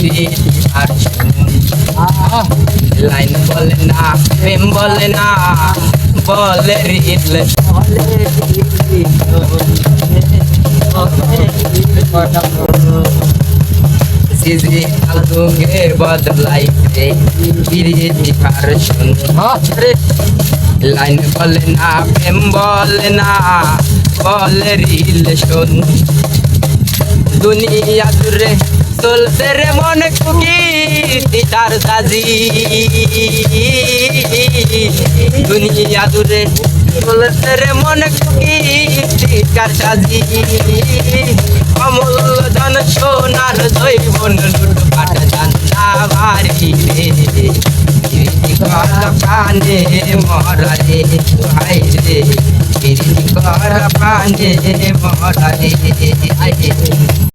পিরিতি আর লাইন বলে না প্রেম বলে না বলে সিজি আলুকে বদলাই রে পিরিতি আর লাইন বলে না প্রেম বলে না বলে রিলেশন দুনিয়া দূরে চলতে রে মনে কুকি তার সাজি দুনিয়া দূরে চলতে রে মনে কুকি তার সাজি অমূল ধন সোনার জৈবন লুট পাট জানা বাড়ি রে পানে মরা রে ভাই রে কর পানে মরা রে